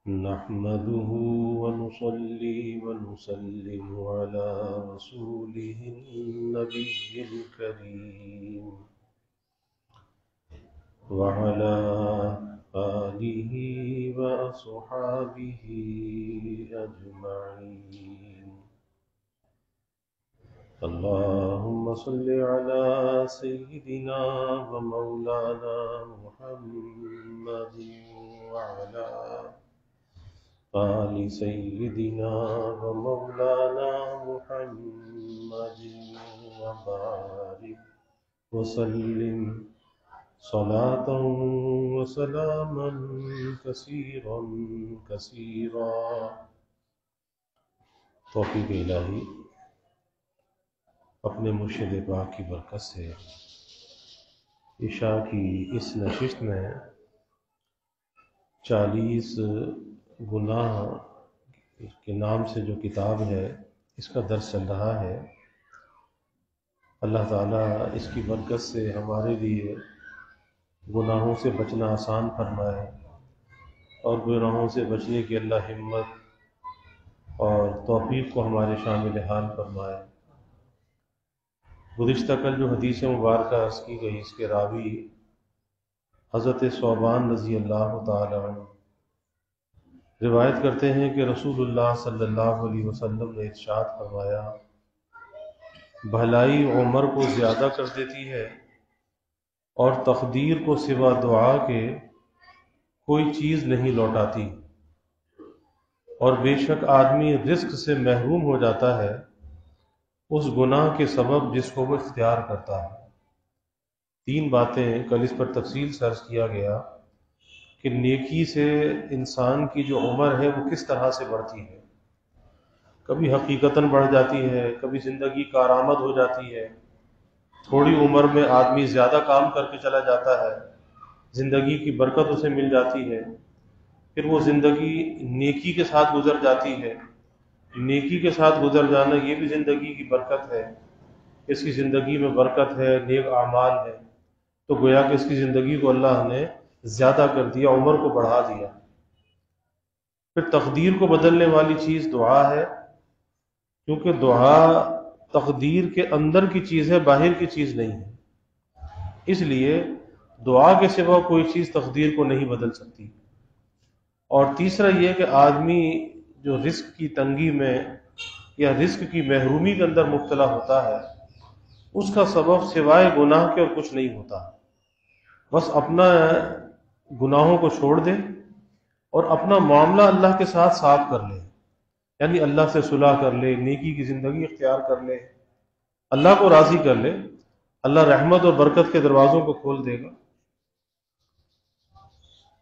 نحمده ونصلي ونسلم على رسوله النبي الكريم وعلى آله وأصحابه أجمعين. اللهم صل على سيدنا ومولانا محمد وعلى آل سيدنا ومولانا محمد وبارك وسلم صلاة وسلاما كثيرا كثيرا. توفیق الہی اپنے مرشد پاک کی برکت سے عشاء کی اس نشست میں 40 گناہ کے نام سے جو کتاب ہے اس کا درس چل رہا ہے. اللہ تعالیٰ اس کی برکت سے ہمارے لیے گناہوں سے بچنا آسان فرمائے اور گناہوں سے بچنے کی اللہ ہمت اور توفیق کو ہمارے شامل حال فرمائے. گزشتہ کل جو حدیث مبارکہ عرض کی گئی اس کے راوی حضرت ثوبان رضی اللہ تعالی عنہ روایت کرتے ہیں کہ رسول اللہ صلی اللہ علیہ وسلم نے ارشاد فرمایا، بھلائی عمر کو زیادہ کر دیتی ہے اور تقدیر کو سوا دعا کے کوئی چیز نہیں لوٹاتی، اور بے شک آدمی رزق سے محروم ہو جاتا ہے اس گناہ کے سبب جس کو وہ اختیار کرتا ہے. 3 باتیں کل اس پر تفصیل سے عرض کیا گیا کہ نیکی سے انسان کی جو عمر ہے وہ کس طرح سے بڑھتی ہے. کبھی حقیقتاً بڑھ جاتی ہے، کبھی زندگی کارآمد ہو جاتی ہے، تھوڑی عمر میں آدمی زیادہ کام کر کے چلا جاتا ہے، زندگی کی برکت اسے مل جاتی ہے، پھر وہ زندگی نیکی کے ساتھ گزر جاتی ہے. نیکی کے ساتھ گزر جانا یہ بھی زندگی کی برکت ہے، اس کی زندگی میں برکت ہے، نیک اعمال ہے، تو گویا کہ اس کی زندگی کو اللہ نے زیادہ کر دیا، عمر کو بڑھا دیا. پھر تقدیر کو بدلنے والی چیز دعا ہے، کیونکہ دعا تقدیر کے اندر کی چیز ہے، باہر کی چیز نہیں ہے. اس لیے دعا کے سوا کوئی چیز تقدیر کو نہیں بدل سکتی. اور تیسرا یہ کہ آدمی جو رزق کی تنگی میں یا رزق کی محرومی کے اندر مبتلا ہوتا ہے اس کا سبب سوائے گناہ کے اور کچھ نہیں ہوتا. بس اپنا گناہوں کو چھوڑ دے اور اپنا معاملہ اللہ کے ساتھ صاف کر لے، یعنی اللہ سے صلح کر لے، نیکی کی زندگی اختیار کر لے، اللہ کو راضی کر لے، اللہ رحمت اور برکت کے دروازوں کو کھول دے گا.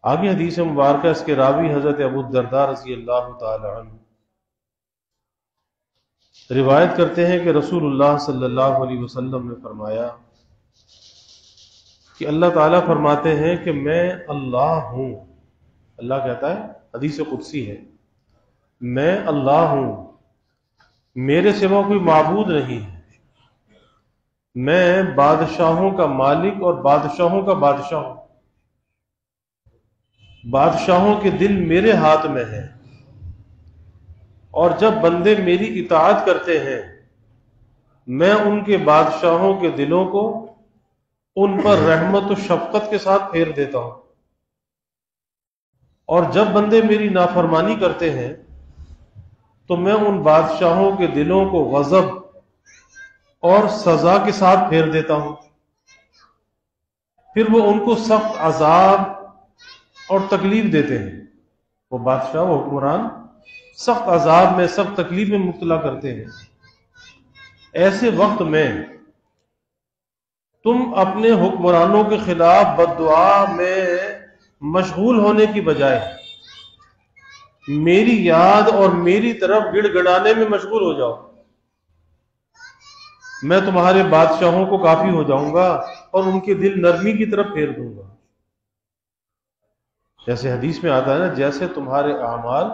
آگے حدیث مبارکہ اس کے راوی حضرت ابو الدرداء رضی اللہ تعالی عنہ روایت کرتے ہیں کہ رسول اللہ صلی اللہ علیہ وسلم نے فرمایا کہ اللہ تعالیٰ فرماتے ہیں کہ میں اللہ ہوں. اللہ کہتا ہے، حدیث قدسی ہے، میں اللہ ہوں، میرے سوا کوئی معبود نہیں ہے، میں بادشاہوں کا مالک اور بادشاہوں کا بادشاہ ہوں، بادشاہوں کے دل میرے ہاتھ میں ہیں، اور جب بندے میری اطاعت کرتے ہیں میں ان کے بادشاہوں کے دلوں کو ان پر رحمت و شفقت کے ساتھ پھیر دیتا ہوں، اور جب بندے میری نافرمانی کرتے ہیں تو میں ان بادشاہوں کے دلوں کو غضب اور سزا کے ساتھ پھیر دیتا ہوں، پھر وہ ان کو سخت عذاب اور تکلیف دیتے ہیں. وہ بادشاہ و حکمران سخت عذاب میں، سخت تکلیف میں مبتلا کرتے ہیں. ایسے وقت میں تم اپنے حکمرانوں کے خلاف بد دعا میں مشغول ہونے کی بجائے میری یاد اور میری طرف گڑ گڑانے میں مشغول ہو جاؤ. میں تمہارے بادشاہوں کو کافی ہو جاؤں گا اور ان کے دل نرمی کی طرف پھیر دوں گا. جیسے حدیث میں آتا ہے نا، جیسے تمہارے اعمال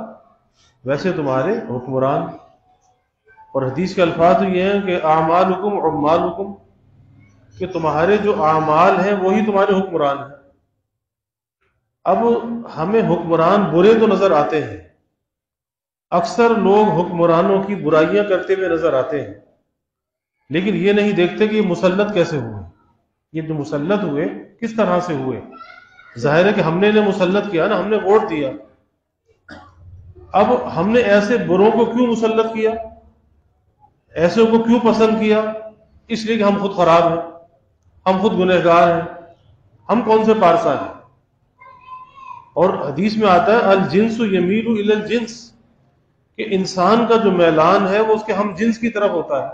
ویسے تمہارے حکمران. اور حدیث کے الفاظ تو یہ ہیں کہ اعمالکم عمالکم، کہ تمہارے جو اعمال ہیں وہی تمہارے حکمران ہیں. اب ہمیں حکمران برے تو نظر آتے ہیں، اکثر لوگ حکمرانوں کی برائیاں کرتے ہوئے نظر آتے ہیں، لیکن یہ نہیں دیکھتے کہ یہ مسلط کیسے ہوئے، یہ جو مسلط ہوئے کس طرح سے ہوئے۔ ظاہر ہے کہ ہم نے انہیں مسلط کیا نا، ہم نے ووٹ دیا۔ اب ہم نے ایسے بروں کو کیوں مسلط کیا، ایسے کو کیوں پسند کیا؟ اس لیے کہ ہم خود خراب ہیں، ہم خود گنہگار ہیں، ہم کون سے پارسا ہیں۔ اور حدیث میں آتا ہے الجنس یمیل الی الجنس، کہ انسان کا جو میلان ہے وہ اس کے ہم جنس کی طرف ہوتا ہے۔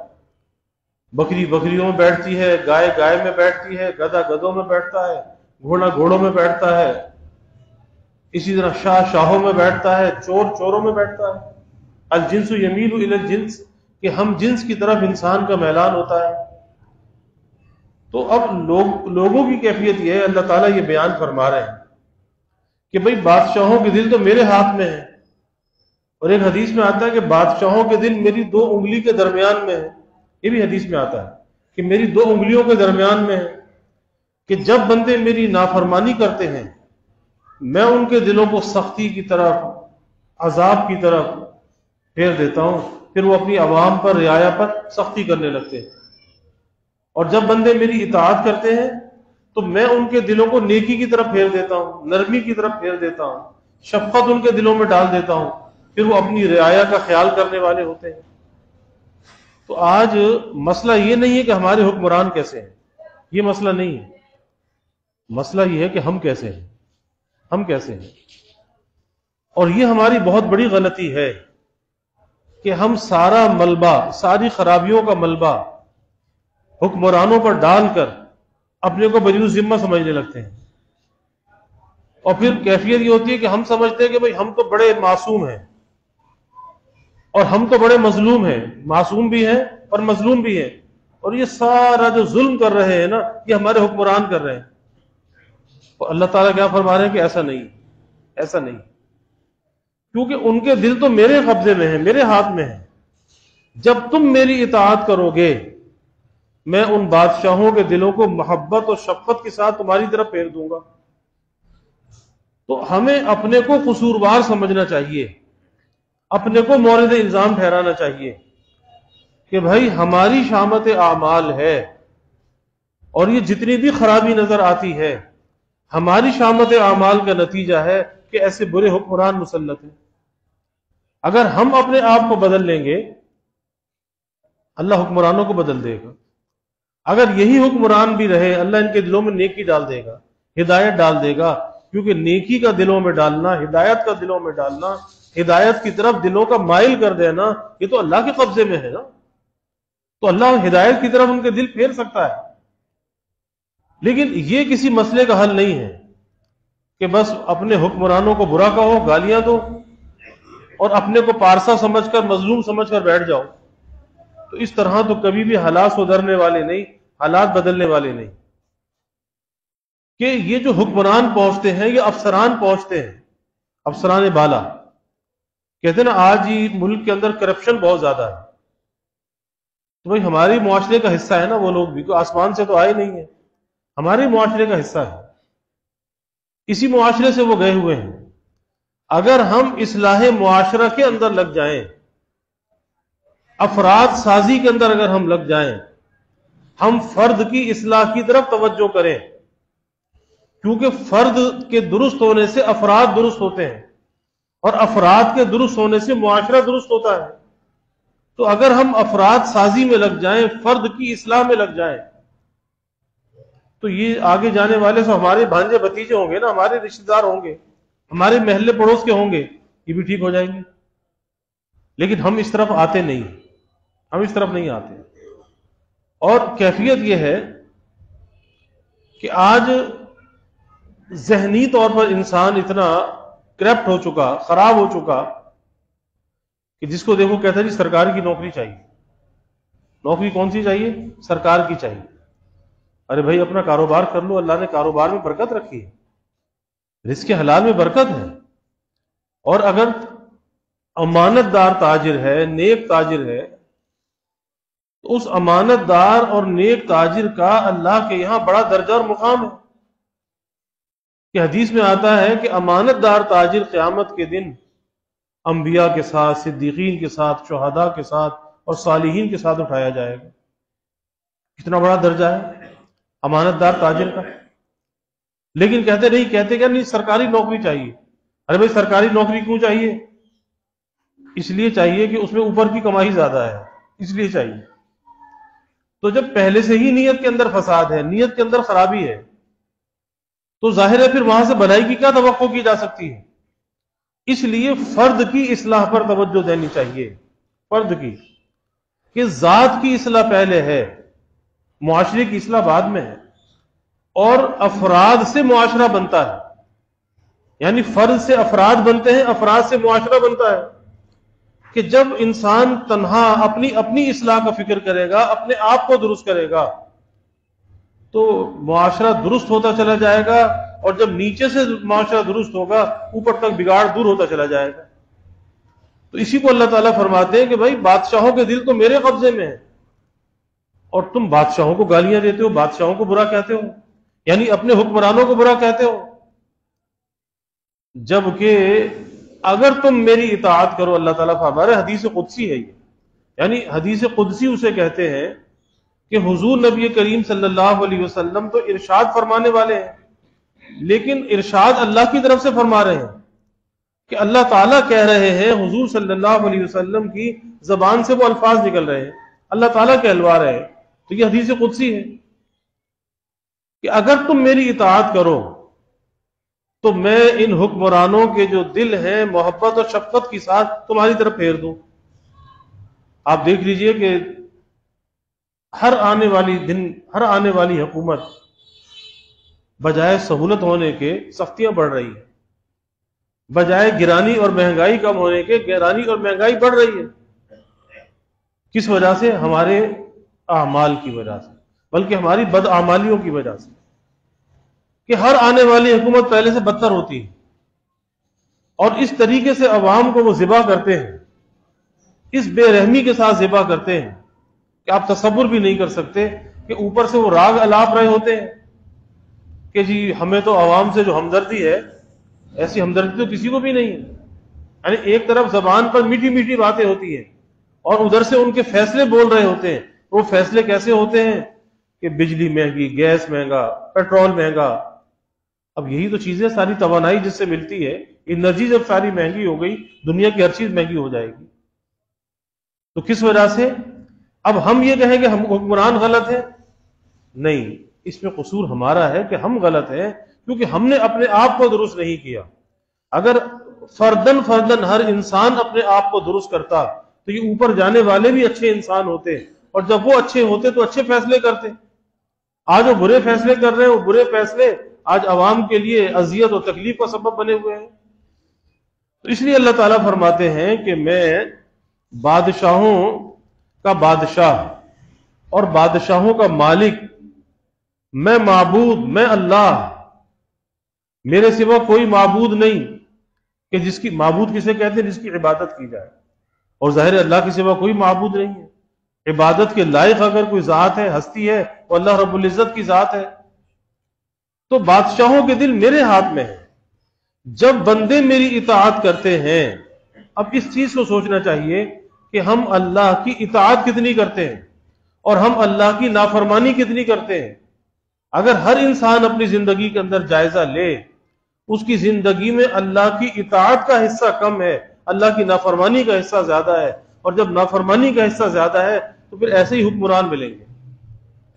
بکری بکریوں میں بیٹھتی ہے، گائے گائے میں بیٹھتی ہے، گدھا گدھوں میں بیٹھتا ہے، گھوڑا گھوڑوں میں بیٹھتا ہے، اسی طرح شاہ شاہوں میں بیٹھتا ہے، چور چوروں میں بیٹھتا ہے۔ الجنس یمیل الی الجنس، کہ ہم جنس کی طرف انسان کا میلان ہوتا ہے۔ تو اب لوگوں کی کیفیت یہ ہے، اللہ تعالیٰ یہ بیان فرما رہے ہیں کہ بھئی بادشاہوں کے دل تو میرے ہاتھ میں ہیں، اور ایک حدیث میں آتا ہے کہ بادشاہوں کے دل میری 2 انگلی کے درمیان میں ہے۔ یہ بھی حدیث میں آتا ہے کہ میری 2 انگلیوں کے درمیان میں ہے، کہ جب بندے میری نافرمانی کرتے ہیں میں ان کے دلوں کو سختی کی طرف، عذاب کی طرف پھیر دیتا ہوں، پھر وہ اپنی عوام پر، رعایا پر سختی کرنے لگتے ہیں۔ اور جب بندے میری اطاعت کرتے ہیں تو میں ان کے دلوں کو نیکی کی طرف پھیر دیتا ہوں، نرمی کی طرف پھیر دیتا ہوں، شفقت ان کے دلوں میں ڈال دیتا ہوں، پھر وہ اپنی رعایا کا خیال کرنے والے ہوتے ہیں۔ تو آج مسئلہ یہ نہیں ہے کہ ہمارے حکمران کیسے ہیں، یہ مسئلہ نہیں ہے، مسئلہ یہ ہے کہ ہم کیسے ہیں، ہم کیسے ہیں۔ اور یہ ہماری بہت بڑی غلطی ہے کہ ہم سارا ملبہ، ساری خرابیوں کا ملبہ حکمرانوں پر ڈال کر اپنے کو بجو ذمہ سمجھنے لگتے ہیں، اور پھر کیفیت یہ ہوتی ہے کہ ہم سمجھتے ہیں کہ بھئی ہم تو بڑے معصوم ہیں اور ہم تو بڑے مظلوم ہیں، معصوم بھی ہیں اور مظلوم بھی ہیں، اور یہ سارا جو ظلم کر رہے ہیں نا یہ ہمارے حکمران کر رہے ہیں۔ اور اللہ تعالیٰ کیا فرما رہے ہیں کہ ایسا نہیں، ایسا نہیں، کیونکہ ان کے دل تو میرے قبضے میں ہیں، میرے ہاتھ میں ہیں۔ جب تم میری اطاعت کرو گے میں ان بادشاہوں کے دلوں کو محبت اور شفقت کے ساتھ تمہاری طرف پھیر دوں گا۔ تو ہمیں اپنے کو قصوروار سمجھنا چاہیے، اپنے کو مورد الزام ٹھہرانا چاہیے کہ بھائی ہماری شامت اعمال ہے، اور یہ جتنی بھی خرابی نظر آتی ہے ہماری شامت اعمال کا نتیجہ ہے کہ ایسے برے حکمران مسلط ہیں۔ اگر ہم اپنے آپ کو بدل لیں گے اللہ حکمرانوں کو بدل دے گا، اگر یہی حکمران بھی رہے اللہ ان کے دلوں میں نیکی ڈال دے گا، ہدایت ڈال دے گا، کیونکہ نیکی کا دلوں میں ڈالنا، ہدایت کا دلوں میں ڈالنا، ہدایت کی طرف دلوں کا مائل کر دینا، یہ تو اللہ کے قبضے میں ہے نا۔ تو اللہ ہدایت کی طرف ان کے دل پھیر سکتا ہے، لیکن یہ کسی مسئلے کا حل نہیں ہے کہ بس اپنے حکمرانوں کو برا کہو، گالیاں دو اور اپنے کو پارسا سمجھ کر، مظلوم سمجھ کر بیٹھ جاؤ۔ تو اس طرح تو کبھی بھی حالات سدھرنے والے نہیں، حالات بدلنے والے نہیں۔ کہ یہ جو حکمران پہنچتے ہیں یہ افسران پہنچتے ہیں، افسران بالا، کہتے ہیں نا آج ہی ملک کے اندر کرپشن بہت زیادہ ہے، تو بھائی ہمارے معاشرے کا حصہ ہے نا وہ لوگ بھی، کوئی آسمان سے تو آئے نہیں ہیں، ہمارے معاشرے کا حصہ ہے، اسی معاشرے سے وہ گئے ہوئے ہیں۔ اگر ہم اصلاح معاشرہ کے اندر لگ جائیں، افراد سازی کے اندر اگر ہم لگ جائیں، ہم فرد کی اصلاح کی طرف توجہ کریں، کیونکہ فرد کے درست ہونے سے افراد درست ہوتے ہیں، اور افراد کے درست ہونے سے معاشرہ درست ہوتا ہے۔ تو اگر ہم افراد سازی میں لگ جائیں، فرد کی اصلاح میں لگ جائیں، تو یہ آگے جانے والے سب ہمارے بھانجے بھتیجے ہوں گے نا، ہمارے رشتہ دار ہوں گے، ہمارے محلے پڑوس کے ہوں گے، یہ بھی ٹھیک ہو جائیں گے۔ لیکن ہم اس طرف آتے نہیں، ہم اس طرف نہیں آتے۔ اور کیفیت یہ ہے کہ آج ذہنی طور پر انسان اتنا کرپٹ ہو چکا، خراب ہو چکا، کہ جس کو دیکھو کہتا ہے جی سرکار کی نوکری چاہیے۔ نوکری کون سی چاہیے؟ سرکار کی چاہیے۔ ارے بھائی اپنا کاروبار کر لو، اللہ نے کاروبار میں برکت رکھی ہے، رزق حلال میں برکت ہے، اور اگر امانت دار تاجر ہے، نیک تاجر ہے، تو اس امانت دار اور نیک تاجر کا اللہ کے یہاں بڑا درجہ اور مقام ہے۔ کہ حدیث میں آتا ہے کہ امانت دار تاجر قیامت کے دن انبیاء کے ساتھ، صدیقین کے ساتھ، شہداء کے ساتھ اور صالحین کے ساتھ اٹھایا جائے گا۔ کتنا بڑا درجہ ہے امانت دار تاجر کا۔ لیکن کہتے نہیں سرکاری نوکری چاہیے۔ ارے بھائی سرکاری نوکری کیوں چاہیے؟ اس لیے چاہیے کہ اس میں اوپر کی کمائی زیادہ ہے، اس لیے چاہیے۔ تو جب پہلے سے ہی نیت کے اندر فساد ہے، نیت کے اندر خرابی ہے، تو ظاہر ہے پھر وہاں سے بھلائی کی کیا توقع کی جا سکتی ہے؟ اس لیے فرد کی اصلاح پر توجہ دینی چاہیے، فرد کی، کہ ذات کی اصلاح پہلے ہے، معاشرے کی اصلاح بعد میں ہے، اور افراد سے معاشرہ بنتا ہے، یعنی فرد سے افراد بنتے ہیں، افراد سے معاشرہ بنتا ہے۔ کہ جب انسان تنہا اپنی اصلاح کا فکر کرے گا، اپنے آپ کو درست کرے گا، تو معاشرہ درست ہوتا چلا جائے گا، اور جب نیچے سے معاشرہ درست ہوگا اوپر تک بگاڑ دور ہوتا چلا جائے گا۔ تو اسی کو اللہ تعالیٰ فرماتے ہیں کہ بھائی بادشاہوں کے دل تو میرے قبضے میں ہیں، اور تم بادشاہوں کو گالیاں دیتے ہو، بادشاہوں کو برا کہتے ہو، یعنی اپنے حکمرانوں کو برا کہتے ہو، جبکہ اگر تم میری اطاعت کرو، اللہ تعالیٰ فرما رہے، حدیث قدسی ہے یہ، یعنی حدیث قدسی اسے کہتے ہیں کہ حضور نبی کریم صلی اللہ علیہ وسلم تو ارشاد فرمانے والے ہیں، لیکن ارشاد اللہ کی طرف سے فرما رہے ہیں، کہ اللہ تعالیٰ کہہ رہے ہیں، حضور صلی اللہ علیہ وسلم کی زبان سے وہ الفاظ نکل رہے ہیں، اللہ تعالیٰ کہلوا رہے ہیں۔ تو یہ حدیث قدسی ہے کہ اگر تم میری اطاعت کرو تو میں ان حکمرانوں کے جو دل ہیں محبت اور شفقت کے ساتھ تمہاری طرف پھیر دوں۔ آپ دیکھ لیجئے کہ ہر آنے والی حکومت بجائے سہولت ہونے کے سختیاں بڑھ رہی ہے، بجائے گرانی اور مہنگائی کم ہونے کے گرانی اور مہنگائی بڑھ رہی ہے۔ کس وجہ سے؟ ہمارے اعمال کی وجہ سے، بلکہ ہماری بدعمالیوں کی وجہ سے، کہ ہر آنے والی حکومت پہلے سے بدتر ہوتی ہے، اور اس طریقے سے عوام کو وہ ذبح کرتے ہیں، اس بے رحمی کے ساتھ ذبح کرتے ہیں کہ آپ تصور بھی نہیں کر سکتے کہ اوپر سے وہ راگ الاپ رہے ہوتے ہیں کہ جی ہمیں تو عوام سے جو ہمدردی ہے، ایسی ہمدردی تو کسی کو بھی نہیں ہے۔ یعنی ایک طرف زبان پر میٹھی میٹھی باتیں ہوتی ہیں، اور ادھر سے ان کے فیصلے بول رہے ہوتے ہیں۔ وہ فیصلے کیسے ہوتے ہیں کہ بجلی مہنگی، گیس مہنگا، پیٹرول مہنگا۔ اب یہی تو چیزیں، ساری توانائی جس سے ملتی ہے، انرجی جب ساری مہنگی ہو گئی، دنیا کی ہر چیز مہنگی ہو جائے گی۔ تو کس وجہ سے؟ اب ہم یہ کہیں کہ ہم حکمران غلط ہیں؟ نہیں، اس میں قصور ہمارا ہے کہ ہم غلط ہیں، کیونکہ ہم نے اپنے آپ کو درست نہیں کیا۔ اگر فردن ہر انسان اپنے آپ کو درست کرتا تو یہ اوپر جانے والے بھی اچھے انسان ہوتے، اور جب وہ اچھے ہوتے تو اچھے فیصلے کرتے۔ آج وہ برے فیصلے کر رہے ہیں، وہ برے فیصلے آج عوام کے لیے اذیت اور تکلیف کا سبب بنے ہوئے ہیں۔ تو اس لیے اللہ تعالیٰ فرماتے ہیں کہ میں بادشاہوں کا بادشاہ اور بادشاہوں کا مالک، میں معبود، میں اللہ، میرے سوا کوئی معبود نہیں، کہ جس کی معبود کسے کہتے ہیں؟ جس کی عبادت کی جائے، اور ظاہر اللہ کے سوا کوئی معبود نہیں ہے۔ عبادت کے لائق اگر کوئی ذات ہے، ہستی ہے، وہ اللہ رب العزت کی ذات ہے۔ تو بادشاہوں کے دل میرے ہاتھ میں ہے۔ جب بندے میری اطاعت کرتے ہیں، اب اس چیز کو سوچنا چاہیے کہ ہم اللہ کی اطاعت کتنی کرتے ہیں اور ہم اللہ کی نافرمانی کتنی کرتے ہیں۔ اگر ہر انسان اپنی زندگی کے اندر جائزہ لے، اس کی زندگی میں اللہ کی اطاعت کا حصہ کم ہے، اللہ کی نافرمانی کا حصہ زیادہ ہے، اور جب نافرمانی کا حصہ زیادہ ہے تو پھر ایسے ہی حکمران ملیں گے،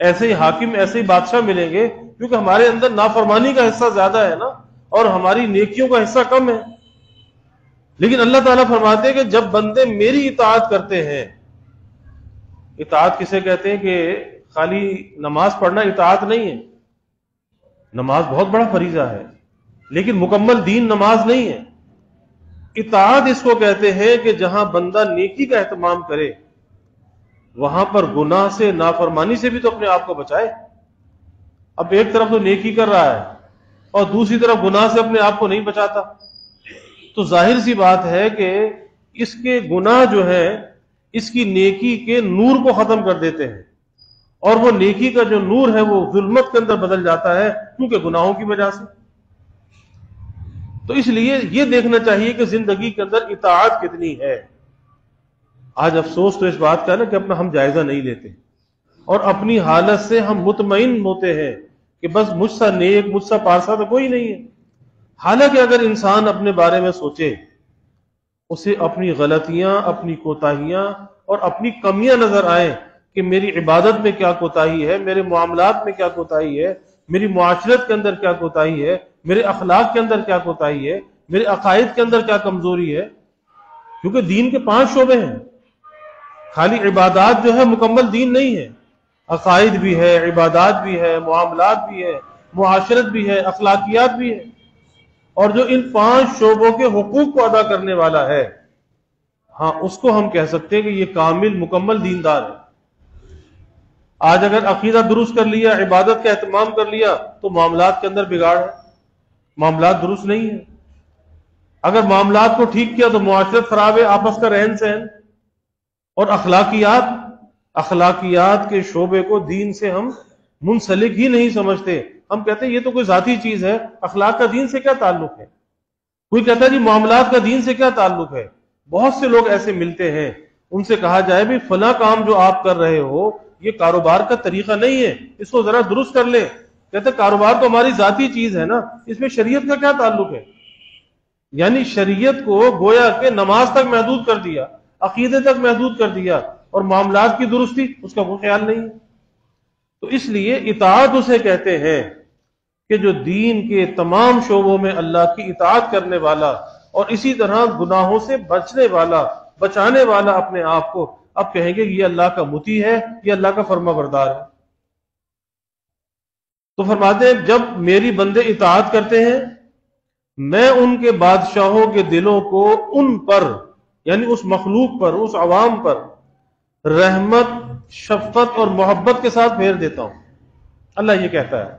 ایسے ہی حاکم، ایسے ہی بادشاہ ملیں گے، کیونکہ ہمارے اندر نافرمانی کا حصہ زیادہ ہے نا، اور ہماری نیکیوں کا حصہ کم ہے۔ لیکن اللہ تعالیٰ فرماتے ہیں کہ جب بندے میری اطاعت کرتے ہیں، اطاعت کسے کہتے ہیں؟ کہ خالی نماز پڑھنا اطاعت نہیں ہے، نماز بہت بڑا فریضہ ہے، لیکن مکمل دین نماز نہیں ہے۔ اطاعت اس کو کہتے ہیں کہ جہاں بندہ نیکی کا اہتمام کرے، وہاں پر گناہ سے، نافرمانی سے بھی تو اپنے آپ کو بچائے۔ اب ایک طرف تو نیکی کر رہا ہے اور دوسری طرف گناہ سے اپنے آپ کو نہیں بچاتا، تو ظاہر سی بات ہے کہ اس کے گناہ جو ہے اس کی نیکی کے نور کو ختم کر دیتے ہیں، اور وہ نیکی کا جو نور ہے وہ ظلمت کے اندر بدل جاتا ہے، کیونکہ گناہوں کی وجہ سے۔ تو اس لیے یہ دیکھنا چاہیے کہ زندگی کے اندر اطاعت کتنی ہے۔ آج افسوس تو اس بات کا ہے نا کہ اپنا ہم جائزہ نہیں لیتے، اور اپنی حالت سے ہم مطمئن ہوتے ہیں کہ بس مجھ سا نیک، مجھ سا پارسا تو کوئی نہیں ہے۔ حالانکہ اگر انسان اپنے بارے میں سوچے، اسے اپنی غلطیاں، اپنی کوتاہیاں اور اپنی کمیاں نظر آئیں کہ میری عبادت میں کیا کوتاہی ہے، میرے معاملات میں کیا کوتاہی ہے، میری معاشرت کے اندر کیا کوتاہی ہے، میرے اخلاق کے اندر کیا کوتاہی ہے، میرے عقائد کے اندر کیا کمزوری ہے۔ کیونکہ دین کے 5 شعبے ہیں، خالی عبادات جو ہے مکمل دین نہیں ہے، عقائد بھی ہے، عبادات بھی ہے، معاملات بھی ہے، معاشرت بھی ہے، اخلاقیات بھی ہے۔ اور جو ان 5 شعبوں کے حقوق کو ادا کرنے والا ہے، ہاں اس کو ہم کہہ سکتے ہیں کہ یہ کامل مکمل دیندار ہے۔ آج اگر عقیدہ درست کر لیا، عبادت کا اہتمام کر لیا، تو معاملات کے اندر بگاڑ ہے، معاملات درست نہیں ہے۔ اگر معاملات کو ٹھیک کیا تو معاشرت خراب ہے، آپس کا رہن سہن۔ اور اخلاقیات کے شعبے کو دین سے ہم منسلک ہی نہیں سمجھتے۔ ہم کہتے ہیں یہ تو کوئی ذاتی چیز ہے، اخلاق کا دین سے کیا تعلق ہے؟ کوئی کہتا ہے جی معاملات کا دین سے کیا تعلق ہے؟ بہت سے لوگ ایسے ملتے ہیں، ان سے کہا جائے بھی فلاں کام جو آپ کر رہے ہو یہ کاروبار کا طریقہ نہیں ہے، اس کو ذرا درست کر لیں۔ کہتے ہیں کاروبار تو ہماری ذاتی چیز ہے نا، اس میں شریعت کا کیا تعلق ہے؟ یعنی شریعت کو گویا کہ نماز تک محدود کر دیا، عقیدے تک محدود کر دیا، اور معاملات کی درستی اس کا کوئی خیال نہیں ہے۔ تو اس لیے اطاعت اسے کہتے ہیں کہ جو دین کے تمام شعبوں میں اللہ کی اطاعت کرنے والا، اور اسی طرح گناہوں سے بچنے والا، بچانے والا اپنے آپ کو، اب کہیں گے یہ اللہ کا مطیع ہے، یہ اللہ کا فرما بردار ہے۔ تو فرماتے ہیں جب میری بندے اطاعت کرتے ہیں، میں ان کے بادشاہوں کے دلوں کو ان پر، یعنی اس مخلوق پر، اس عوام پر رحمت، شفقت اور محبت کے ساتھ پھیر دیتا ہوں، اللہ یہ کہتا ہے۔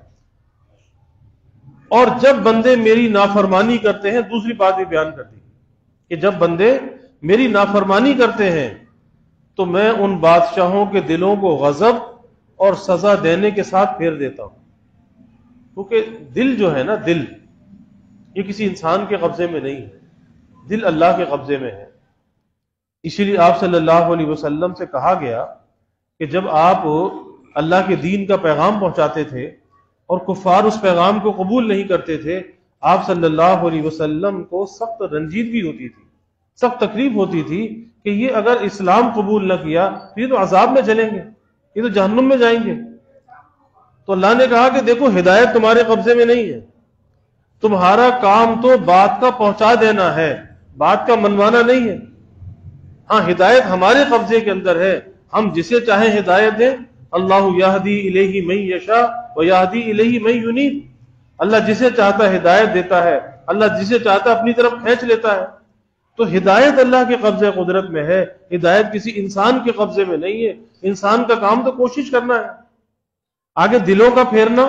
اور جب بندے میری نافرمانی کرتے ہیں، دوسری بات بھی بیان کر دی کہ جب بندے میری نافرمانی کرتے ہیں تو میں ان بادشاہوں کے دلوں کو غضب اور سزا دینے کے ساتھ پھیر دیتا ہوں۔ کیونکہ دل جو ہے نا، دل یہ کسی انسان کے قبضے میں نہیں ہے، دل اللہ کے قبضے میں ہے۔ اسی لیے آپ صلی اللہ علیہ وسلم سے کہا گیا کہ جب آپ اللہ کے دین کا پیغام پہنچاتے تھے اور کفار اس پیغام کو قبول نہیں کرتے تھے، آپ صلی اللہ علیہ وسلم کو سخت رنجیدگی ہوتی تھی، سخت تکلیف ہوتی تھی کہ یہ اگر اسلام قبول نہ کیا تو یہ تو عذاب میں چلیں گے، یہ تو جہنم میں جائیں گے۔ تو اللہ نے کہا کہ دیکھو ہدایت تمہارے قبضے میں نہیں ہے، تمہارا کام تو بات کا پہنچا دینا ہے، بات کا منوانا نہیں ہے۔ ہاں ہدایت ہمارے قبضے کے اندر ہے، ہم جسے چاہیں ہدایت دیں۔ اللہ یہدی الیہ من یشاء ویہدی الیہ من ینیب، اللہ جسے چاہتا ہدایت دیتا ہے، اللہ جسے چاہتا اپنی طرف کھینچ لیتا ہے۔ تو ہدایت اللہ کے قبضے قدرت میں ہے، ہدایت کسی انسان کے قبضے میں نہیں ہے۔ انسان کا کام تو کوشش کرنا ہے۔ آگے دلوں کا پھیرنا،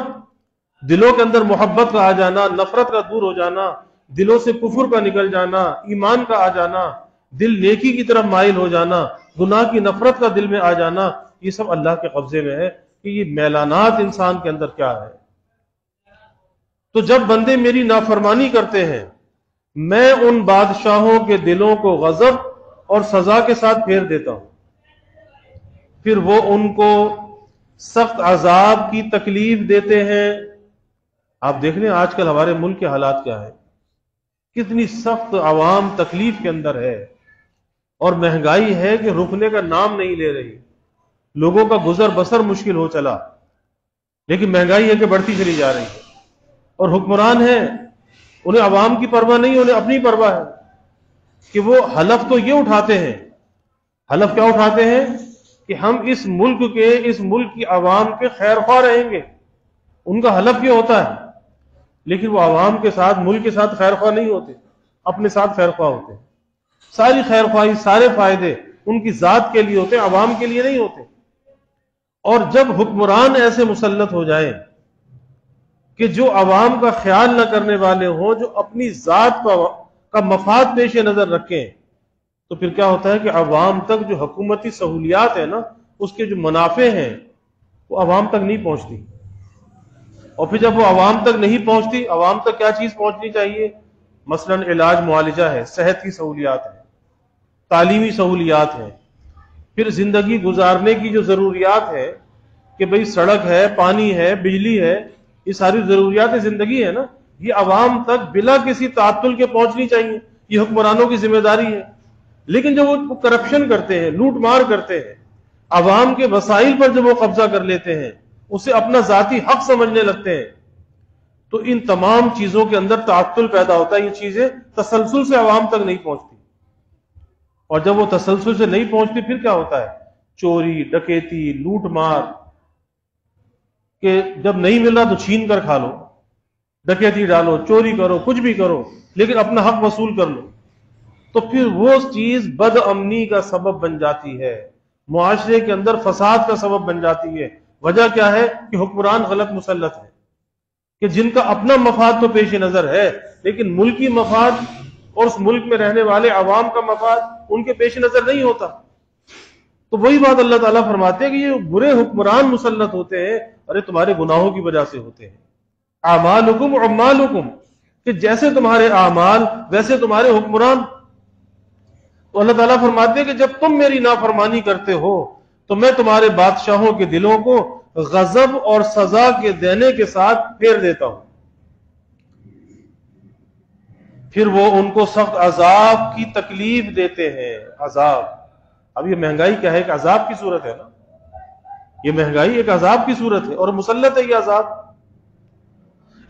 دلوں کے اندر محبت کا آ جانا، نفرت کا دور ہو جانا، دلوں سے کفر کا نکل جانا، ایمان کا آ جانا، دل نیکی کی طرف مائل ہو جانا، گناہ کی نفرت کا دل میں آ جانا، یہ سب اللہ کے قبضے میں ہے کہ یہ میلانات انسان کے اندر کیا ہے۔ تو جب بندے میری نافرمانی کرتے ہیں، میں ان بادشاہوں کے دلوں کو غضب اور سزا کے ساتھ پھیر دیتا ہوں، پھر وہ ان کو سخت عذاب کی تکلیف دیتے ہیں۔ آپ دیکھ لیں آج کل ہمارے ملک کے حالات کیا ہے، کتنی سخت عوام تکلیف کے اندر ہے، اور مہنگائی ہے کہ رکنے کا نام نہیں لے رہی، لوگوں کا گزر بسر مشکل ہو چلا، لیکن مہنگائی ہے کہ بڑھتی چلی جا رہی ہے، اور حکمران ہیں انہیں عوام کی پرواہ نہیں، انہیں اپنی پرواہ ہے کہ وہ حلف تو یہ اٹھاتے ہیں، حلف کیا اٹھاتے ہیں کہ ہم اس ملک کی عوام کے خیر خواہ رہیں گے، ان کا حلف یہ ہوتا ہے، لیکن وہ عوام کے ساتھ، ملک کے ساتھ خیر خواہ نہیں ہوتے، اپنے ساتھ خیر خواہ ہوتے ہیں۔ ساری خیر خواہی، سارے فائدے ان کی ذات کے لیے ہوتے ہیں، عوام کے لیے نہیں ہوتے۔ اور جب حکمران ایسے مسلط ہو جائیں کہ جو عوام کا خیال نہ کرنے والے ہوں، جو اپنی ذات کا مفاد پیش نظر رکھیں، تو پھر کیا ہوتا ہے کہ عوام تک جو حکومتی سہولیات ہیں نا، اس کے جو منافع ہیں وہ عوام تک نہیں پہنچتی۔ اور پھر جب وہ عوام تک نہیں پہنچتی، عوام تک کیا چیز پہنچنی چاہیے؟ مثلاً علاج معالجہ ہے، صحت کی سہولیات ہیں، تعلیمی سہولیات ہیں، پھر زندگی گزارنے کی جو ضروریات ہے کہ بھئی سڑک ہے، پانی ہے، بجلی ہے، یہ ساری ضروریات زندگی ہے نا، یہ عوام تک بلا کسی تعطل کے پہنچنی چاہیے، یہ حکمرانوں کی ذمہ داری ہے۔ لیکن جب وہ کرپشن کرتے ہیں، لوٹ مار کرتے ہیں، عوام کے وسائل پر جب وہ قبضہ کر لیتے ہیں، اسے اپنا ذاتی حق سمجھنے لگتے ہیں، تو ان تمام چیزوں کے اندر تعطل پیدا ہوتا ہے، یہ چیزیں تسلسل سے عوام تک نہیں پہنچتی، اور جب وہ تسلسل سے نہیں پہنچتی پھر کیا ہوتا ہے؟ چوری، ڈکیتی، لوٹ مار، کہ جب نہیں مل رہا تو چھین کر کھا لو، ڈکیتی ڈالو، چوری کرو، کچھ بھی کرو، لیکن اپنا حق وصول کر لو، تو پھر وہ چیز بد امنی کا سبب بن جاتی ہے، معاشرے کے اندر فساد کا سبب بن جاتی ہے۔ وجہ کیا ہے؟ کہ حکمران غلط مسلط ہے، کہ جن کا اپنا مفاد تو پیش نظر ہے، لیکن ملکی مفاد اور اس ملک میں رہنے والے عوام کا مفاد ان کے پیش نظر نہیں ہوتا۔ تو وہی بات اللہ تعالیٰ فرماتے ہیں کہ یہ برے حکمران مسلط ہوتے ہیں، ارے تمہارے گناہوں کی وجہ سے ہوتے ہیں۔ اعمالکم اعمالکم، کہ جیسے تمہارے اعمال ویسے تمہارے حکمران۔ تو اللہ تعالیٰ فرماتے ہیں کہ جب تم میری نافرمانی کرتے ہو تو میں تمہارے بادشاہوں کے دلوں کو غضب اور سزا کے دینے کے ساتھ پھیر دیتا ہوں، پھر وہ ان کو سخت عذاب کی تکلیف دیتے ہیں۔ عذاب، اب یہ مہنگائی کیا ہے؟ ایک عذاب کی صورت ہے نا، یہ مہنگائی ایک عذاب کی صورت ہے اور مسلط ہے یہ عذاب۔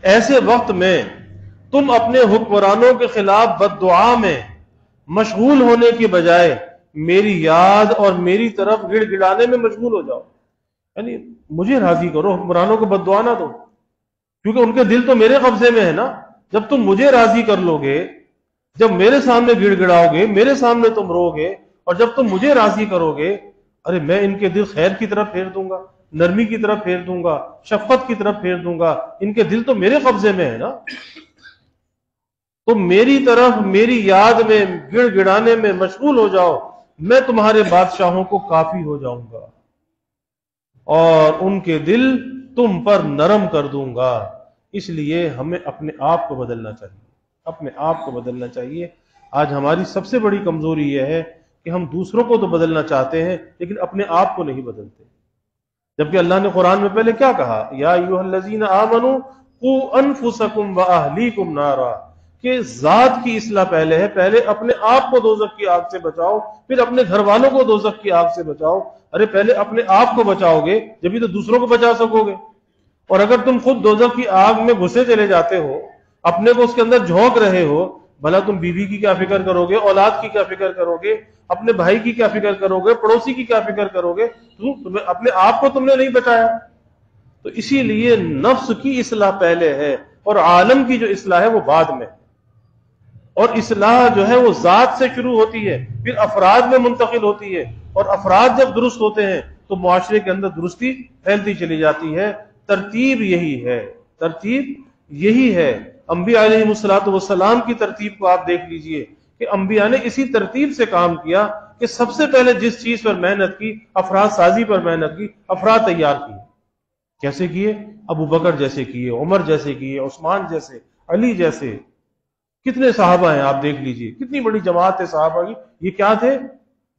ایسے وقت میں تم اپنے حکمرانوں کے خلاف بد دعا میں مشغول ہونے کی بجائے میری یاد اور میری طرف گڑ گڑانے میں مشغول ہو جاؤ، یعنی مجھے راضی کرو، حکمرانوں کو بد دعا نہ دو، کیونکہ ان کے دل تو میرے قبضے میں ہے نا۔ جب تم مجھے راضی کر لو گے، جب میرے سامنے گڑ گڑاؤ گے، میرے سامنے تم رو گے، اور جب تم مجھے راضی کرو گے، ارے میں ان کے دل خیر کی طرف پھیر دوں گا، نرمی کی طرف پھیر دوں گا، شفقت کی طرف پھیر دوں گا، ان کے دل تو میرے قبضے میں ہے نا۔ تم میری طرف میری یاد میں گڑ گڑانے میں مشغول ہو جاؤ، میں تمہارے بادشاہوں کو کافی ہو جاؤں گا اور ان کے دل تم پر نرم کر دوں گا۔ اس لیے ہمیں اپنے آپ کو بدلنا چاہیے، اپنے آپ کو بدلنا چاہیے۔ آج ہماری سب سے بڑی کمزوری یہ ہے کہ ہم دوسروں کو تو بدلنا چاہتے ہیں لیکن اپنے آپ کو نہیں بدلتے، جبکہ اللہ نے قرآن میں پہلے کیا کہا؟ یا ایھا الذین آمنوا قوا انفسکم واہلیکم نارا، کہ ذات کی اصلاح پہلے ہے، پہلے اپنے آپ کو دوزخ کی آگ سے بچاؤ، پھر اپنے گھر والوں کو دوزخ کی آگ سے بچاؤ۔ ارے پہلے اپنے آپ کو بچاؤ گے جبھی تو دوسروں کو بچا سکو گے۔ اور اگر تم خود دوزخ کی آگ میں گھسے چلے جاتے ہو، اپنے کو اس کے اندر جھونک رہے ہو، بھلا تم بیوی کی کیا فکر کرو گے، اولاد کی کیا فکر کرو گے، اپنے بھائی کی کیا فکر کرو گے، پڑوسی کی کیا فکر کرو گے؟ تمہیں اپنے آپ کو تم نے نہیں بچایا۔ تو اسی لیے نفس کی اصلاح پہلے ہے اور عالم کی جو اصلاح ہے وہ بعد میں، اور اصلاح جو ہے وہ ذات سے شروع ہوتی ہے، پھر افراد میں منتقل ہوتی ہے، اور افراد جب درست ہوتے ہیں تو معاشرے کے اندر درستی پھیلتی چلی جاتی ہے۔ ترتیب یہی ہے، ترتیب یہی ہے۔ انبیاء علیہ السلام کی ترتیب کو آپ دیکھ لیجئے کہ انبیاء نے اسی ترتیب سے کام کیا کہ سب سے پہلے جس چیز پر محنت کی، افراد سازی پر محنت کی، افراد تیار کیے۔ کیسے کیے؟ ابو بکر جیسے کیے، عمر جیسے کیے، عثمان جیسے، علی جیسے، کتنے صحابہ ہیں آپ دیکھ لیجئے، کتنی بڑی جماعت ہے صحابہ کی۔ یہ کیا تھے؟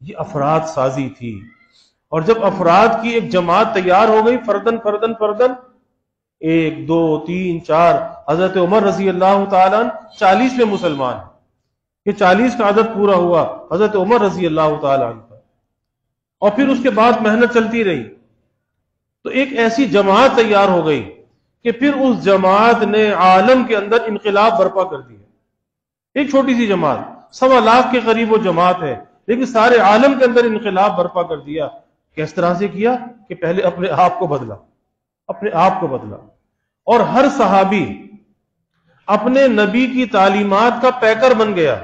یہ افراد سازی تھی۔ اور جب افراد کی ایک جماعت تیار ہو گئی، فردن فردن فردن، 1 2 3 4، حضرت عمر رضی اللہ تعالیٰ عنہ 40 میں مسلمان، یہ 40 کا عدد پورا ہوا حضرت عمر رضی اللہ تعالیٰ عنہ کا، اور پھر اس کے بعد محنت چلتی رہی، تو ایک ایسی جماعت تیار ہو گئی کہ پھر اس جماعت نے عالم کے اندر انقلاب برپا کر دیا۔ ایک چھوٹی سی جماعت، 1.25 لاکھ کے قریب وہ جماعت ہے، لیکن سارے عالم کے اندر انقلاب برپا کر دیا۔ کس طرح سے کیا؟ کہ پہلے اپنے آپ کو بدلا، اپنے آپ کو بدلا، اور ہر صحابی اپنے نبی کی تعلیمات کا پیکر بن گیا،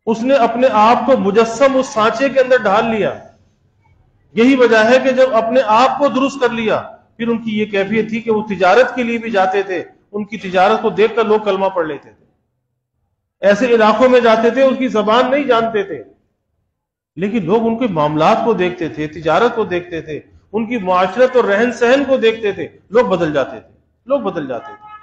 اس نے اپنے آپ کو مجسم اس سانچے کے اندر ڈھال لیا۔ یہی وجہ ہے کہ جب اپنے آپ کو درست کر لیا، پھر ان کی یہ کیفیت تھی کہ وہ تجارت کے لیے بھی جاتے تھے، ان کی تجارت کو دیکھ کر لوگ کلمہ پڑھ لیتے تھے، ایسے علاقوں میں جاتے تھے ان کی زبان نہیں جانتے تھے، لیکن لوگ ان کے معاملات کو دیکھتے تھے، تجارت کو دیکھتے تھے، ان کی معاشرت اور رہن سہن کو دیکھتے تھے، لوگ بدل جاتے تھے، لوگ بدل جاتے تھے۔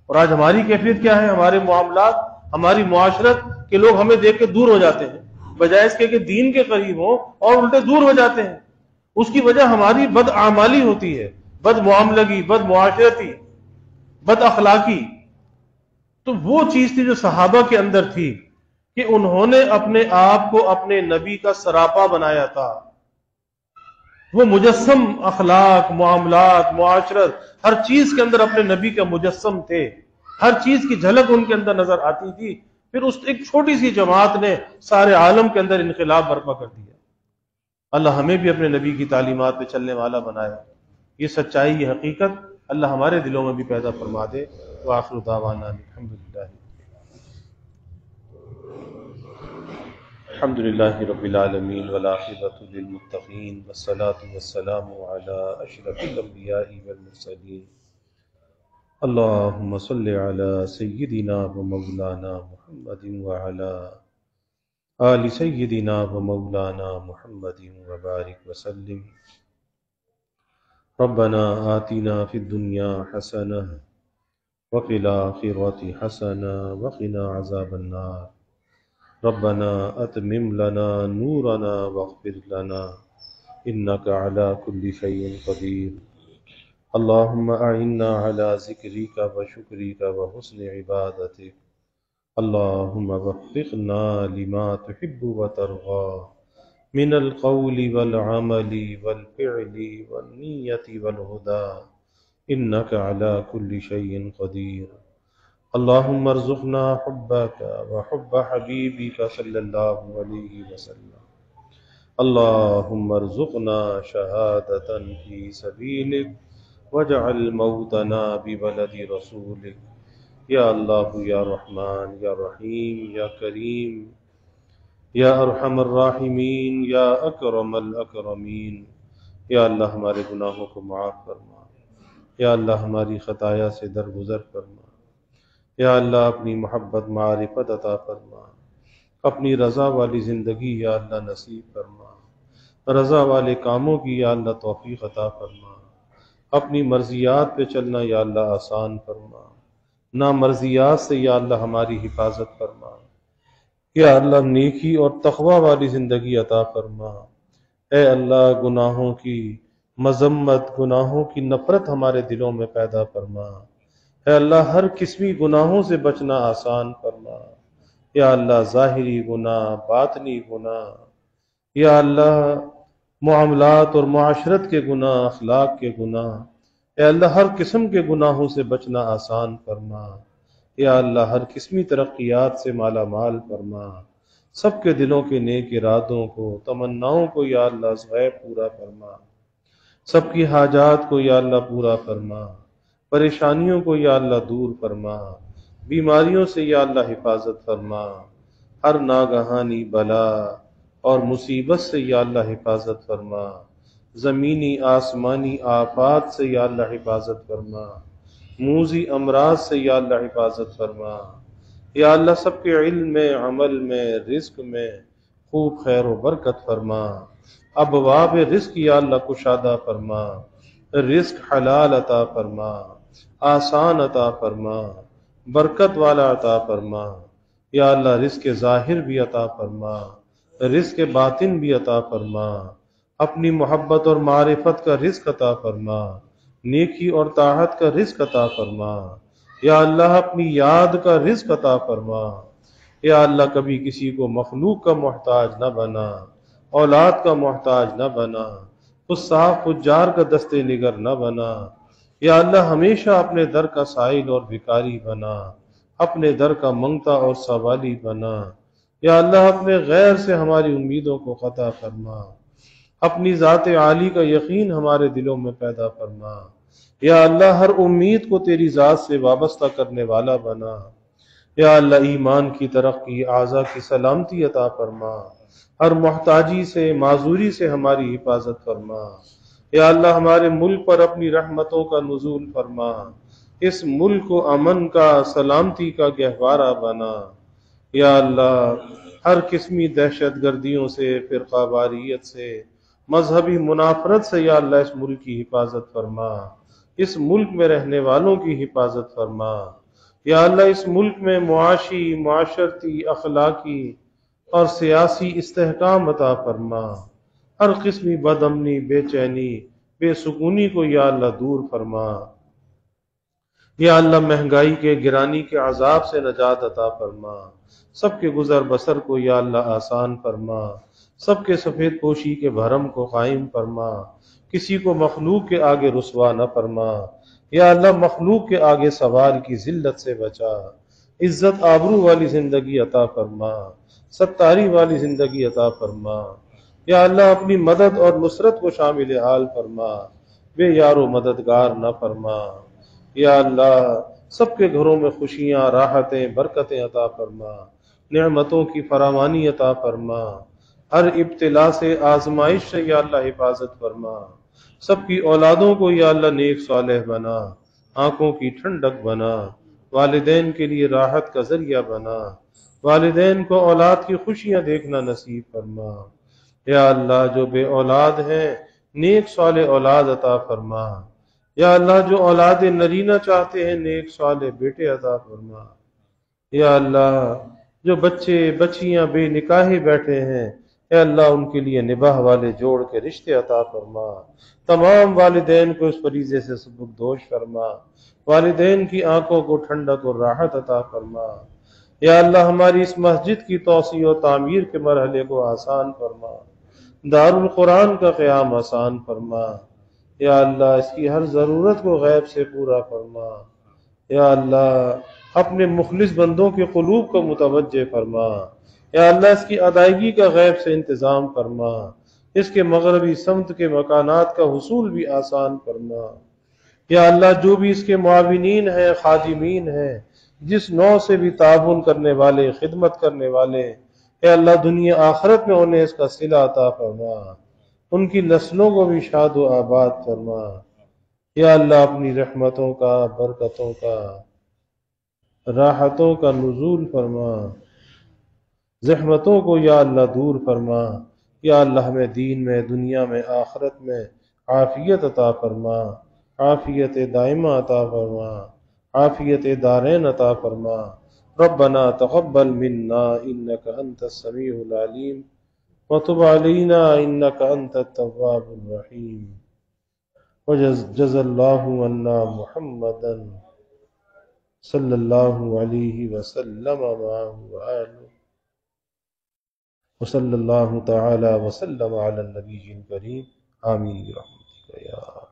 اور آج ہماری کیفیت کیا ہے؟ ہمارے معاملات، ہماری معاشرت کے لوگ ہمیں دیکھ کے دور ہو جاتے ہیں، بجائے اس کے کہ دین کے قریب ہوں اور الٹے دور ہو جاتے ہیں۔ اس کی وجہ ہماری بد اعمالی ہوتی ہے، بد معاملگی، بد معاشرتی، بد اخلاقی۔ تو وہ چیز تھی جو صحابہ کے اندر تھی کہ انہوں نے اپنے آپ کو اپنے نبی کا سراپا بنایا تھا۔ وہ مجسم اخلاق، معاملات، معاشرت، ہر چیز کے اندر اپنے نبی کا مجسم تھے، ہر چیز کی جھلک ان کے اندر نظر آتی تھی۔ پھر اس ایک چھوٹی سی جماعت نے سارے عالم کے اندر انقلاب برپا کر دیا۔ اللہ ہمیں بھی اپنے نبی کی تعلیمات پہ چلنے والا بنائے۔ یہ سچائی، یہ حقیقت اللہ ہمارے دلوں میں بھی پیدا فرما دے۔ وآخر دعوانا الحمدللہ رب العالمین والعاقبۃ للمتقین والصلاة والسلام علی اشرف الانبیاء والمرسلین۔ اللہم صل علی سیدنا و مولانا محمد وعلی آل سیدنا و مولانا محمد وبارک وسلم۔ ربنا آتنا فی الدنیا حسنہ وفی الآخرۃ حسنہ وقنا عذاب النار۔ ربنا اتمم لنا نورنا واغفر لنا انك على كل شيء قدير۔ اللهم اعنا على ذكرك وشكرك وحسن عبادتك۔ اللهم وفقنا لما تحب وترضى من القول والعمل والفعل والنية والهدى انك على كل شيء قدير۔ اللهم ارزقنا حبك وحب حبيبك صلى الله عليه وسلم۔ اللهم ارزقنا شهادة في سبيلك واجعل موتنا ببلد رسولك۔ یا اللہ یا رحمان یا رحیم یا کریم یا ارحم الراحمین یا اکرم الاکرمین۔ یا اللہ ہمارے گناہوں کو معاف فرما، یا اللہ ہماری خطایا سے درگزر فرما، یا اللہ اپنی محبت معرفت عطا فرما، اپنی رضا والی زندگی یا اللہ نصیب فرما، رضا والے کاموں کی یا اللہ توفیق عطا فرما، اپنی مرضیات پہ چلنا یا اللہ آسان فرما، نا مرضیات سے یا اللہ ہماری حفاظت فرما، یا اللہ نیکی اور تقوی والی زندگی عطا فرما۔ اے اللہ گناہوں کی مذمت، گناہوں کی نفرت ہمارے دلوں میں پیدا فرما۔ اے اللہ ہر قسمی گناہوں سے بچنا آسان فرما۔ یا اللہ ظاہری گناہ، باطنی گناہ، یا اللہ معاملات اور معاشرت کے گناہ، اخلاق کے گناہ، اے اللہ ہر قسم کے گناہوں سے بچنا آسان فرما۔ یا اللہ ہر قسمی ترقیات سے مالا مال فرما۔ سب کے دلوں کے نیک ارادوں کو، تمناؤں کو یا اللہ از غیب پورا فرما۔ سب کی حاجات کو یا اللہ پورا فرما، پریشانیوں کو یا اللہ دور فرما، بیماریوں سے یا اللہ حفاظت فرما، ہر ناگہانی بلا اور مصیبت سے یا اللہ حفاظت فرما، زمینی آسمانی آفات سے یا اللہ حفاظت فرما، موذی امراض سے یا اللہ حفاظت فرما۔ یا اللہ سب کے علم میں، عمل میں، رزق میں خوب خیر و برکت فرما۔ ابواب رزق یا اللہ کشادہ فرما، رزق حلال عطا فرما، آسان عطا فرما، برکت والا عطا فرما۔ یا اللہ رزق ظاہر بھی عطا فرما، رزق باطن بھی عطا فرما، اپنی محبت اور معرفت کا رزق عطا فرما، نیکی اور طاعت کا رزق عطا فرما۔ یا اللہ اپنی یاد کا رزق عطا فرما۔ یا اللہ کبھی کسی کو مخلوق کا محتاج نہ بنا، اولاد کا محتاج نہ بنا، فساق فجار کا دست نگر نہ بنا۔ یا اللہ ہمیشہ اپنے در کا سائل اور بھکاری بنا، اپنے در کا منگتا اور سوالی بنا۔ یا اللہ اپنے غیر سے ہماری امیدوں کو قطع فرما، اپنی ذات عالی کا یقین ہمارے دلوں میں پیدا فرما۔ یا اللہ ہر امید کو تیری ذات سے وابستہ کرنے والا بنا۔ یا اللہ ایمان کی ترقی، اعضاء کی سلامتی عطا فرما، ہر محتاجی سے، معذوری سے ہماری حفاظت فرما۔ یا اللہ ہمارے ملک پر اپنی رحمتوں کا نزول فرما، اس ملک کو امن کا، سلامتی کا گہوارہ بنا۔ یا اللہ ہر قسمی دہشت گردیوں سے، فرقہ واریت سے، مذہبی منافرت سے یا اللہ اس ملک کی حفاظت فرما، اس ملک میں رہنے والوں کی حفاظت فرما۔ یا اللہ اس ملک میں معاشی، معاشرتی، اخلاقی اور سیاسی استحکام عطا فرما۔ ہر قسمی بد امنی، بے چینی، بے سکونی کو یا اللہ دور فرما۔ یا اللہ مہنگائی کے، گرانی کے عذاب سے نجات عطا فرما۔ سب کے گزر بسر کو یا اللہ آسان فرما۔ سب کے سفید پوشی کے بھرم کو قائم فرما۔ کسی کو مخلوق کے آگے رسوا نہ فرما۔ یا اللہ مخلوق کے آگے سوال کی ذلت سے بچا۔ عزت آبرو والی زندگی عطا فرما۔ ستاری والی زندگی عطا فرما۔ یا اللہ اپنی مدد اور نصرت کو شامل حال فرما، بے یار و مددگار نہ فرما۔ یا اللہ سب کے گھروں میں خوشیاں، راحتیں، برکتیں عطا فرما۔ نعمتوں کی فراوانی عطا فرما۔ ہر ابتلا سے، آزمائش سے یا اللہ حفاظت فرما۔ سب کی اولادوں کو یا اللہ نیک صالح بنا، آنکھوں کی ٹھنڈک بنا، والدین کے لیے راحت کا ذریعہ بنا، والدین کو اولاد کی خوشیاں دیکھنا نصیب فرما۔ یا اللہ جو بے اولاد ہیں نیک صالح اولاد عطا فرما۔ یا اللہ جو اولاد نرینہ چاہتے ہیں نیک صالح بیٹے عطا فرما۔ یا اللہ جو بچے بچیاں بے نکاحی بیٹھے ہیں، اے اللہ ان کے لیے نباہ والے جوڑ کے رشتے عطا فرما۔ تمام والدین کو اس فریضے سے سبکدوش فرما۔ والدین کی آنکھوں کو ٹھنڈک اور راحت عطا فرما۔ یا اللہ ہماری اس مسجد کی توسیع و تعمیر کے مرحلے کو آسان فرما۔ دار القرآن کا قیام آسان فرما۔ یا اللہ اس کی ہر ضرورت کو غیب سے پورا فرما۔ یا اللہ اپنے مخلص بندوں کے قلوب کو متوجہ فرما۔ یا اللہ اس کی ادائیگی کا غیب سے انتظام فرما۔ اس کے مغربی سمت کے مکانات کا حصول بھی آسان فرما۔ یا اللہ جو بھی اس کے معاونین ہیں، خادمین ہیں، جس نوع سے بھی تعاون کرنے والے، خدمت کرنے والے، اے اللہ دنیا آخرت میں انہیں اس کا صلہ عطا فرما۔ ان کی نسلوں کو بھی شاد و آباد فرما۔ یا اللہ اپنی رحمتوں کا، برکتوں کا، راحتوں کا نزول فرما۔ زحمتوں کو یا اللہ دور فرما۔ یا اللہ ہمیں دین میں، دنیا میں، آخرت میں عافیت عطا فرما۔ عافیت دائمہ عطا فرما۔ عافیت دارین عطا فرما۔ ربنا تقبل منا انك انت السميع العليم وتب علينا انك انت التواب الرحيم وجزا الله عنا محمدا صلى الله عليه وسلم وآله وصلى الله تعالى وسلم على النبي الكريم آمين برحمتك يا